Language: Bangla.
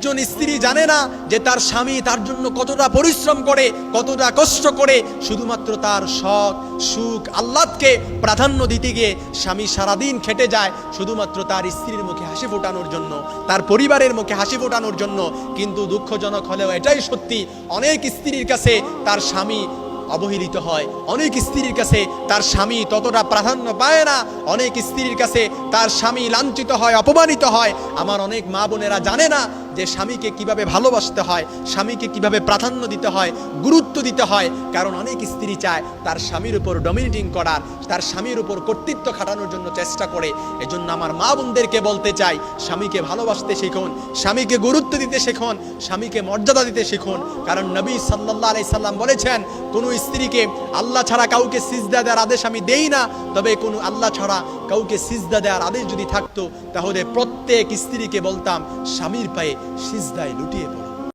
একজন স্ত্রী জানে না যে তার স্বামী তার জন্য কতটা পরিশ্রম করে, কতটা কষ্ট করে, শুধুমাত্র তার শখ সুখ আহ্লাদকে প্রাধান্য দিতে গিয়ে স্বামী সারাদিন খেটে যায় শুধুমাত্র তার স্ত্রীর মুখে হাসি ফোটানোর জন্য, তার পরিবারের মুখে হাসি ফোটানোর জন্য। কিন্তু দুঃখজনক হলেও এটাই সত্যি, অনেক স্ত্রীর কাছে তার স্বামী অবহেলিত হয়, অনেক স্ত্রীর কাছে তার স্বামী ততটা প্রাধান্য পায় না, অনেক স্ত্রীর কাছে তার স্বামী লাঞ্ছিত হয়, অপমানিত হয়। আমার অনেক মা বোনেরা জানে না যে স্বামীকে কিভাবে ভালোবাসতে হয়, স্বামীকে কিভাবে প্রাধান্য দিতে হয়, গুরুত্ব দিতে হয়। কারণ অনেক স্ত্রী চায় তার স্বামীর উপর ডমিনেটিং করার, তার স্বামীর উপর কর্তৃত্ব খাটানোর জন্য চেষ্টা করে। এজন্য আমার মা বোনদেরকে বলতে চাই, স্বামীকে ভালোবাসতে শিখুন, স্বামীকে গুরুত্ব দিতে শিখুন, স্বামীকে মর্যাদা দিতে শিখুন। কারণ নবী সাল্লাল্লাহু আলাইহি সাল্লাম বলেছেন, কোনো স্ত্রীকে আল্লাহ ছাড়া কাউকে সিজদা দেওয়ার আদেশ আমি দেই না, তবে কোনো আল্লাহ ছাড়া কাউকে সিজদা দেওয়ার আদেশ যদি থাকতো তাহলে প্রত্যেক স্ত্রীকে বলতাম স্বামীর পায়ে সিজদায় লুটিয়ে পড়ো।